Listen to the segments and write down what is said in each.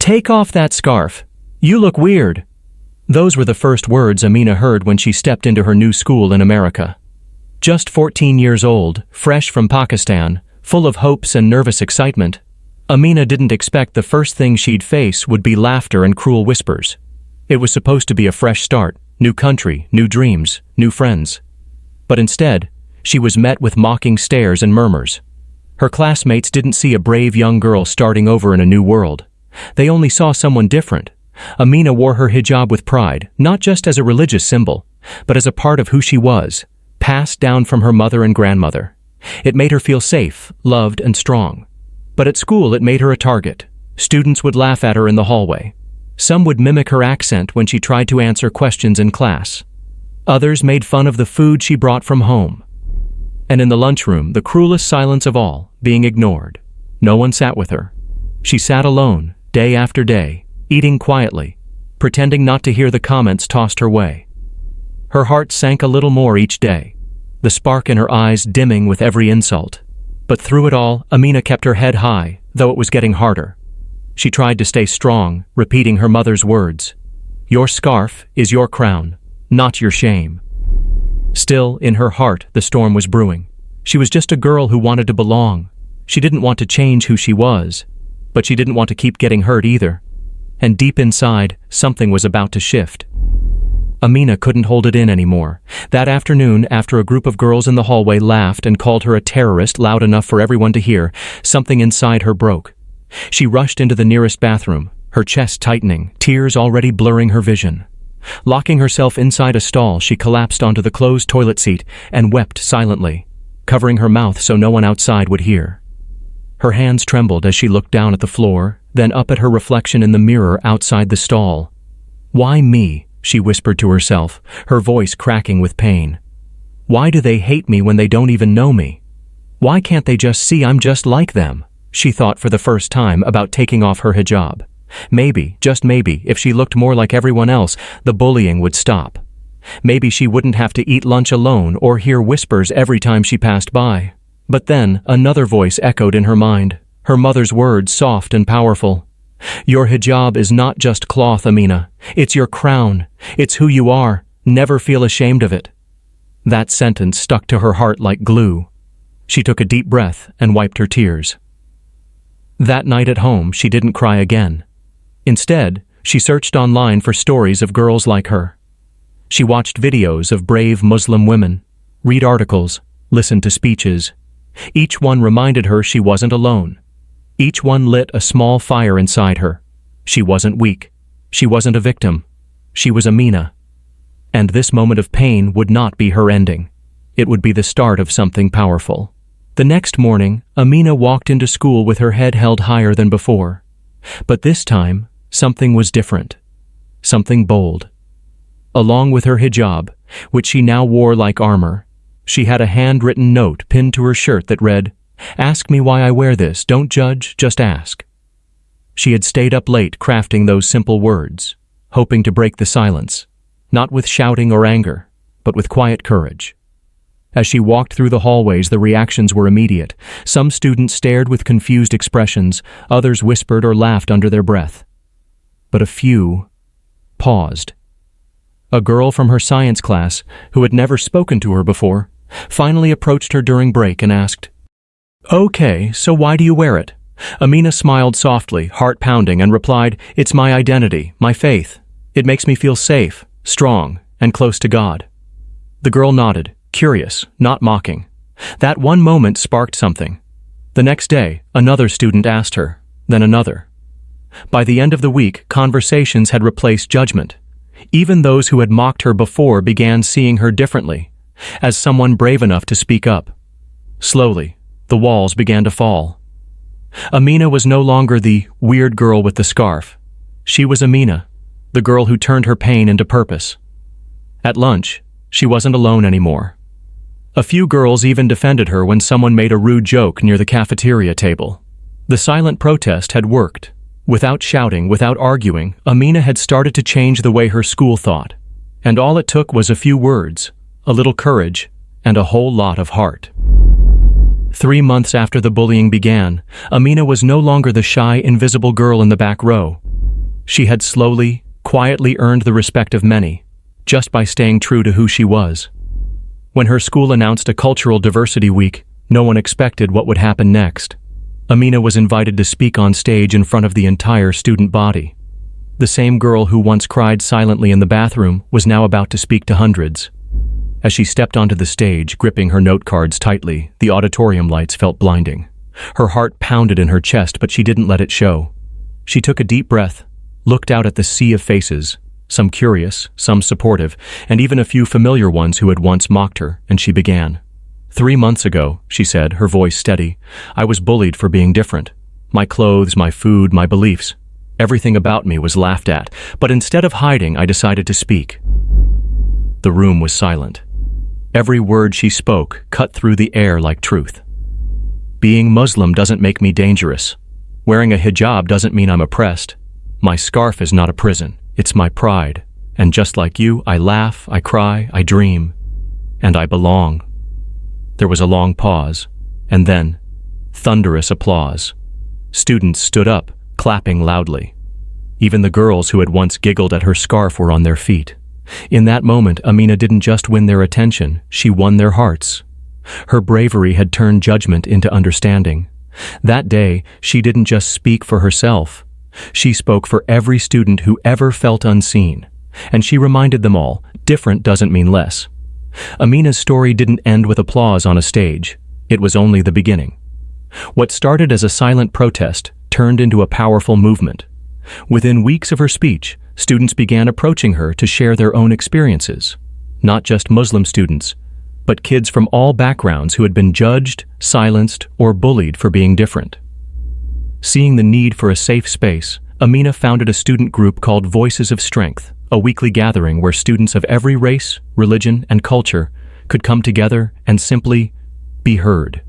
"Take off that scarf. You look weird." Those were the first words Amina heard when she stepped into her new school in America. Just 14 years old, fresh from Pakistan, full of hopes and nervous excitement, Amina didn't expect the first thing she'd face would be laughter and cruel whispers. It was supposed to be a fresh start, new country, new dreams, new friends. But instead, she was met with mocking stares and murmurs. Her classmates didn't see a brave young girl starting over in a new world. They only saw someone different. Amina wore her hijab with pride, not just as a religious symbol, but as a part of who she was, passed down from her mother and grandmother. It made her feel safe, loved, and strong. But at school it made her a target. Students would laugh at her in the hallway. Some would mimic her accent when she tried to answer questions in class. Others made fun of the food she brought from home. And in the lunchroom, the cruelest silence of all, being ignored. No one sat with her. She sat alone, day after day, eating quietly, pretending not to hear the comments tossed her way. Her heart sank a little more each day, the spark in her eyes dimming with every insult. But through it all, Amina kept her head high, though it was getting harder. She tried to stay strong, repeating her mother's words. "Your scarf is your crown, not your shame." Still, in her heart, the storm was brewing. She was just a girl who wanted to belong. She didn't want to change who she was, but she didn't want to keep getting hurt either. And deep inside, something was about to shift. Amina couldn't hold it in anymore. That afternoon, after a group of girls in the hallway laughed and called her a terrorist loud enough for everyone to hear, something inside her broke. She rushed into the nearest bathroom, her chest tightening, tears already blurring her vision. Locking herself inside a stall, she collapsed onto the closed toilet seat and wept silently, covering her mouth so no one outside would hear. Her hands trembled as she looked down at the floor, then up at her reflection in the mirror outside the stall. "Why me?" she whispered to herself, her voice cracking with pain. "Why do they hate me when they don't even know me? Why can't they just see I'm just like them?" She thought for the first time about taking off her hijab. Maybe, just maybe, if she looked more like everyone else, the bullying would stop. Maybe she wouldn't have to eat lunch alone or hear whispers every time she passed by. But then, another voice echoed in her mind, her mother's words soft and powerful. "Your hijab is not just cloth, Amina. It's your crown. It's who you are. Never feel ashamed of it." That sentence stuck to her heart like glue. She took a deep breath and wiped her tears. That night at home, she didn't cry again. Instead, she searched online for stories of girls like her. She watched videos of brave Muslim women, read articles, listened to speeches. Each one reminded her she wasn't alone. Each one lit a small fire inside her. She wasn't weak. She wasn't a victim. She was Amina. And this moment of pain would not be her ending. It would be the start of something powerful. The next morning, Amina walked into school with her head held higher than before. But this time, something was different. Something bold. Along with her hijab, which she now wore like armor, she had a handwritten note pinned to her shirt that read, "Ask me why I wear this. Don't judge, just ask." She had stayed up late crafting those simple words, hoping to break the silence, not with shouting or anger, but with quiet courage. As she walked through the hallways, the reactions were immediate. Some students stared with confused expressions, others whispered or laughed under their breath. But a few paused. A girl from her science class, who had never spoken to her before, finally approached her during break and asked, "Okay, so why do you wear it?" Amina smiled softly, heart pounding, and replied, "It's my identity, my faith. It makes me feel safe, strong, and close to God." The girl nodded, curious, not mocking. That one moment sparked something. The next day, another student asked her, then another. By the end of the week, conversations had replaced judgment. Even those who had mocked her before began seeing her differently, as someone brave enough to speak up. Slowly, the walls began to fall. Amina was no longer the weird girl with the scarf. She was Amina, the girl who turned her pain into purpose. At lunch, she wasn't alone anymore. A few girls even defended her when someone made a rude joke near the cafeteria table. The silent protest had worked. Without shouting, without arguing, Amina had started to change the way her school thought. And all it took was a few words, a little courage, and a whole lot of heart. 3 months after the bullying began, Amina was no longer the shy, invisible girl in the back row. She had slowly, quietly earned the respect of many, just by staying true to who she was. When her school announced a cultural diversity week, no one expected what would happen next. Amina was invited to speak on stage in front of the entire student body. The same girl who once cried silently in the bathroom was now about to speak to hundreds. As she stepped onto the stage, gripping her note cards tightly, the auditorium lights felt blinding. Her heart pounded in her chest, but she didn't let it show. She took a deep breath, looked out at the sea of faces, some curious, some supportive, and even a few familiar ones who had once mocked her, and she began. 3 months ago, she said, her voice steady, I was bullied for being different. My clothes, my food, my beliefs. Everything about me was laughed at, but instead of hiding, I decided to speak. The room was silent. Every word she spoke cut through the air like truth. Being Muslim doesn't make me dangerous. Wearing a hijab doesn't mean I'm oppressed. My scarf is not a prison. It's my pride. And just like you, I laugh, I cry, I dream. And I belong. There was a long pause, and then thunderous applause. Students stood up, clapping loudly. Even the girls who had once giggled at her scarf were on their feet. In that moment, Amina didn't just win their attention, she won their hearts. Her bravery had turned judgment into understanding. That day, she didn't just speak for herself. She spoke for every student who ever felt unseen. And she reminded them all, different doesn't mean less. Amina's story didn't end with applause on a stage. It was only the beginning. What started as a silent protest turned into a powerful movement. Within weeks of her speech, students began approaching her to share their own experiences. Not just Muslim students, but kids from all backgrounds who had been judged, silenced, or bullied for being different. Seeing the need for a safe space, Amina founded a student group called Voices of Strength, a weekly gathering where students of every race, religion, and culture could come together and simply be heard.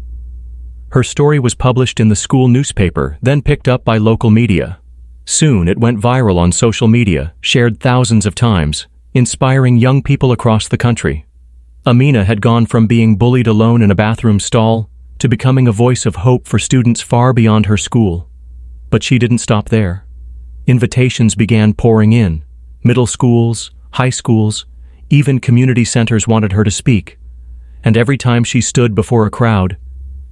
Her story was published in the school newspaper, then picked up by local media. Soon it went viral on social media, shared thousands of times, inspiring young people across the country. Amina had gone from being bullied alone in a bathroom stall to becoming a voice of hope for students far beyond her school. But she didn't stop there. Invitations began pouring in. Middle schools, high schools, even community centers wanted her to speak. And every time she stood before a crowd,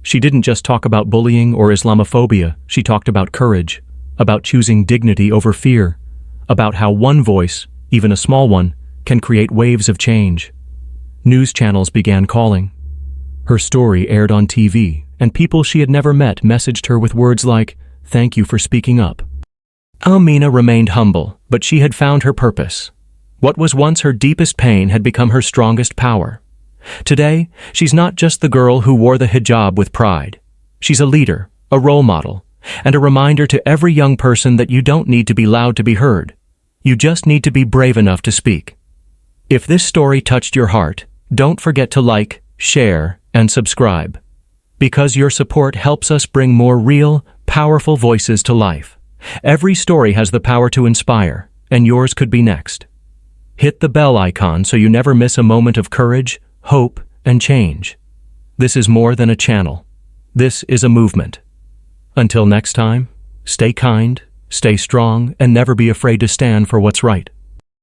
she didn't just talk about bullying or Islamophobia, she talked about courage, about choosing dignity over fear, about how one voice, even a small one, can create waves of change. News channels began calling. Her story aired on TV, and people she had never met messaged her with words like, "Thank you for speaking up." Amina remained humble, but she had found her purpose. What was once her deepest pain had become her strongest power. Today, she's not just the girl who wore the hijab with pride. She's a leader, a role model, and a reminder to every young person that you don't need to be loud to be heard. You just need to be brave enough to speak. If this story touched your heart, don't forget to like, share, and subscribe. Because your support helps us bring more real, powerful voices to life. Every story has the power to inspire, and yours could be next. Hit the bell icon so you never miss a moment of courage, hope, and change. This is more than a channel. This is a movement. Until next time, stay kind, stay strong, and never be afraid to stand for what's right.